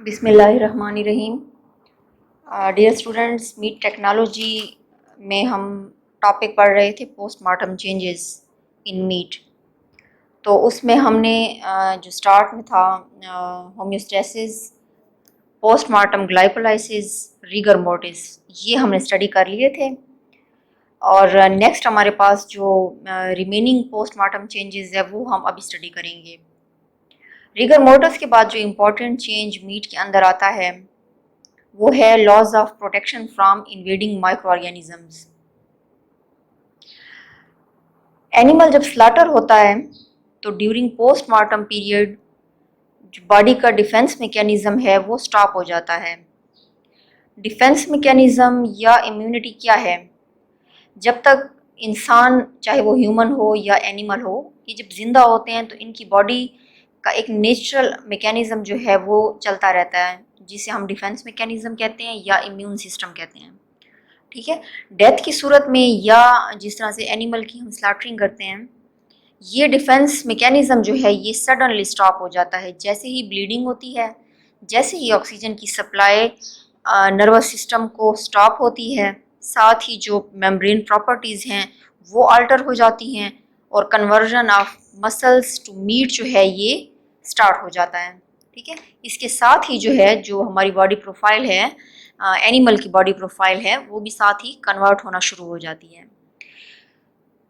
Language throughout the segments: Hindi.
बिस्मिल्लाहिर्रहमानिर्रहीम। डियर स्टूडेंट्स, मीट टेक्नोलॉजी में हम टॉपिक पढ़ रहे थे पोस्टमार्टम चेंजेस इन मीट। तो उसमें हमने जो स्टार्ट में था homeostasis, postmortem glycolysis, rigor mortis, ये हमने स्टडी कर लिए थे। और नेक्स्ट हमारे पास जो रिमेनिंग पोस्टमार्टम चेंजेस है वो हम अभी स्टडी करेंगे। रिगर मोर्टिस के बाद जो इम्पोर्टेंट चेंज मीट के अंदर आता है वो है loss of protection from invading micro organisms. Animal जब स्लॉटर होता है तो ड्यूरिंग पोस्टमार्टम पीरियड जो बॉडी का डिफेंस मैकेनिज्म है वो स्टॉप हो जाता है। डिफेंस मैकेनिज्म या इम्यूनिटी क्या है? जब तक इंसान, चाहे वो ह्यूमन हो या एनिमल हो, ये जब जिंदा होते हैं तो इनकी बॉडी का एक नेचुरल मैकेनिज्म जो है वो चलता रहता है, जिसे हम डिफेंस मैकेनिज्म कहते हैं या इम्यून सिस्टम कहते हैं। ठीक है। डेथ की सूरत में या जिस तरह से एनिमल की हम स्लॉटरिंग करते हैं, ये डिफेंस मैकेनिज्म जो है ये सडनली स्टॉप हो जाता है। जैसे ही ब्लीडिंग होती है, जैसे ही ऑक्सीजन की सप्लाई नर्वस सिस्टम को स्टॉप होती है, साथ ही जो मेम्ब्रेन प्रॉपर्टीज़ हैं वो अल्टर हो जाती हैं और conversion of muscles to meat जो है ये स्टार्ट हो जाता है। ठीक है। इसके साथ ही जो है जो हमारी बॉडी प्रोफाइल है, एनिमल की बॉडी प्रोफाइल है, वो भी साथ ही कन्वर्ट होना शुरू हो जाती है।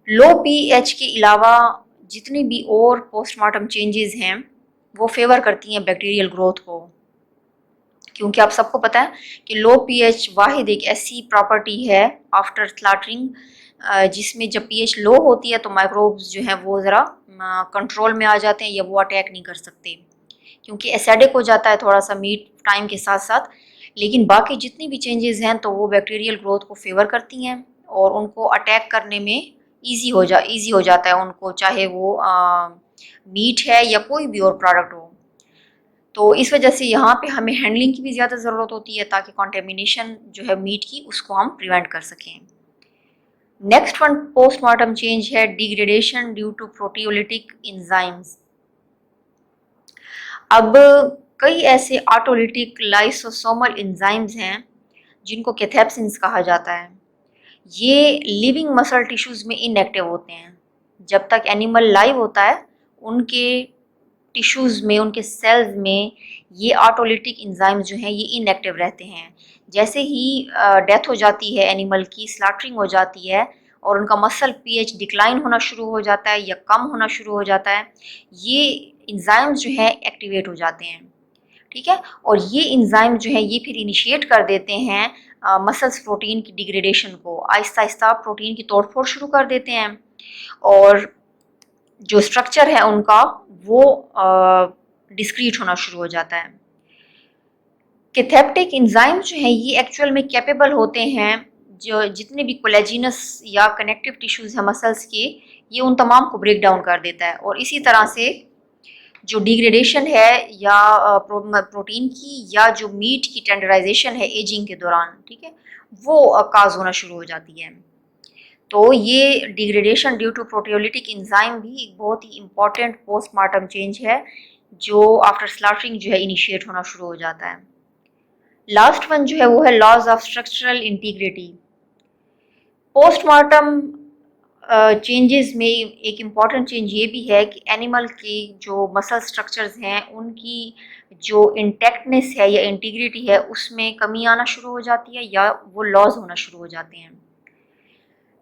लो पीएच के अलावा जितनी भी और पोस्टमार्टम चेंजेस हैं वो फेवर करती हैं बैक्टीरियल ग्रोथ को, क्योंकि आप सबको पता है कि लो पीएच वाहिद एक ऐसी प्रॉपर्टी है आफ्टर स्लॉटरिंग जिसमें जब पीएच लो होती है तो माइक्रोब्स जो हैं वो ज़रा कंट्रोल में आ जाते हैं या वो अटैक नहीं कर सकते, क्योंकि एसिडिक हो जाता है थोड़ा सा मीट टाइम के साथ साथ। लेकिन बाकी जितनी भी चेंजेस हैं तो वो बैक्टीरियल ग्रोथ को फेवर करती हैं और उनको अटैक करने में ईजी हो जाता है उनको, चाहे वो मीट है या कोई भी और प्रोडक्ट हो। तो इस वजह से यहाँ पे हमें हैंडलिंग की भी ज़्यादा ज़रूरत होती है ताकि कॉन्टेमिनेशन जो है मीट की उसको हम प्रिवेंट कर सकें। नेक्स्ट वन पोस्टमार्टम चेंज है degradation due to proteolytic enzymes. अब कई ऐसे ऑटोलिटिक लाइसोसोमल एंजाइम्स हैं जिनको कैथेप्सिन्स कहा जाता है। ये लिविंग मसल टिश्यूज़ में इनएक्टिव होते हैं। जब तक एनिमल लाइव होता है उनके टिश्यूज़ में, उनके सेल्स में ये ऑटोलिटिक एंजाइम्स जो हैं ये इनएक्टिव रहते हैं। जैसे ही डेथ हो जाती है एनिमल की, स्लॉटरिंग हो जाती है और उनका मसल पीएच डिक्लाइन होना शुरू हो जाता है या कम होना शुरू हो जाता है, ये एंजाइम्स जो है एक्टिवेट हो जाते हैं। ठीक है। और ये एंजाइम जो है ये फिर इनिशिएट कर देते हैं मसल्स प्रोटीन की डिग्रेडेशन को। आहिस्ता आहिस्ता प्रोटीन की तोड़फोड़ शुरू कर देते हैं और जो स्ट्रक्चर है उनका वो डिस्क्रीट होना शुरू हो जाता है। कैथेप्टिक एंजाइम जो हैं ये एक्चुअल में कैपेबल होते हैं, जो जितने भी कोलेजिनस या कनेक्टिव टिश्यूज़ हैं मसल्स के, ये उन तमाम को ब्रेक डाउन कर देता है। और इसी तरह से जो डिग्रेडेशन है या प्रोटीन की या जो मीट की टेंडराइजेशन है एजिंग के दौरान, ठीक है, वो काज होना शुरू हो जाती है। तो ये degradation due to proteolytic enzyme भी एक बहुत ही इम्पॉर्टेंट पोस्टमार्टम चेंज है जो आफ्टर स्लॉटरिंग जो है इनिशिएट होना शुरू हो जाता है। लास्ट वन जो है वो है loss of structural integrity. Postmortem changes में एक इम्पॉर्टेंट चेंज ये भी है कि एनिमल की जो मसल स्ट्रक्चर्स हैं उनकी जो इंटैक्टनेस है या इंटीग्रिटी है उसमें कमी आना शुरू हो जाती है या वो लॉज होना शुरू हो जाते हैं।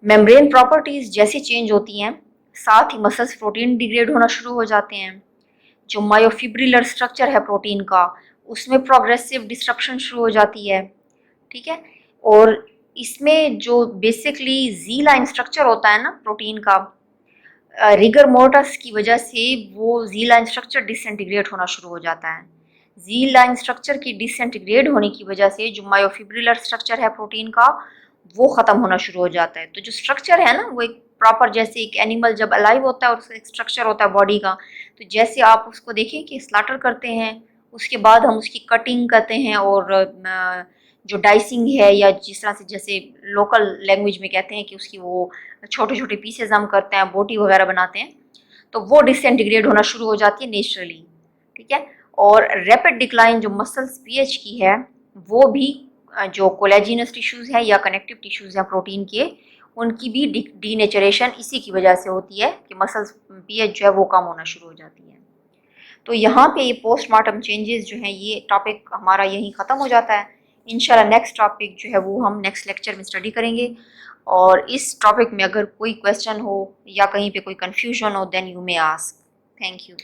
मेम्ब्रेन प्रॉपर्टीज़ जैसी चेंज होती हैं, साथ ही मसल्स प्रोटीन डिग्रेड होना शुरू हो जाते हैं। जो मायोफिब्रिलर स्ट्रक्चर है प्रोटीन का, उसमें प्रोग्रेसिव डिस्ट्रप्शन शुरू हो जाती है। ठीक है। और इसमें जो बेसिकली जी लाइन स्ट्रक्चर होता है ना प्रोटीन का, रिगर मोर्टस की वजह से वो जी लाइन स्ट्रक्चर डिसइंटीग्रेट होना शुरू हो जाता है। जी लाइन स्ट्रक्चर की डिसइंटीग्रेट होने की वजह से जो मायोफिब्रिलर स्ट्रक्चर है प्रोटीन का वो ख़त्म होना शुरू हो जाता है। तो जो स्ट्रक्चर है ना वो एक प्रॉपर, जैसे एक एनिमल जब अलाइव होता है और उसका एक स्ट्रक्चर होता है बॉडी का, तो जैसे आप उसको देखें कि स्लाटर करते हैं उसके बाद हम उसकी कटिंग करते हैं और जो डाइसिंग है या जिस तरह से जैसे लोकल लैंग्वेज में कहते हैं कि उसकी वो छोटे छोटे पीसेज हम करते हैं, बोटी वगैरह बनाते हैं, तो वो डिसइंटीग्रेट होना शुरू हो जाती है नेचुरली। ठीक है। और रैपिड डिक्लाइन जो मसल्स पीएच की है वो भी जो कोलेजिनस टिश्यूज़ हैं या कनेक्टिव टिश्यूज़ हैं प्रोटीन के, उनकी भी डीनेचरेशन इसी की वजह से होती है कि मसल्स पीएच जो है वो कम होना शुरू हो जाती है। तो यहाँ पे ये पोस्टमार्टम चेंजेस जो हैं ये टॉपिक हमारा यहीं ख़त्म हो जाता है। इंशाल्लाह नेक्स्ट टॉपिक जो है वो हम नेक्स्ट लेक्चर में स्टडी करेंगे, और इस टॉपिक में अगर कोई क्वेश्चन हो या कहीं पे कोई कन्फ्यूजन हो then you may ask. Thank you.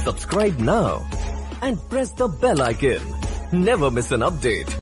Subscribe now and press the bell icon. Never miss an update.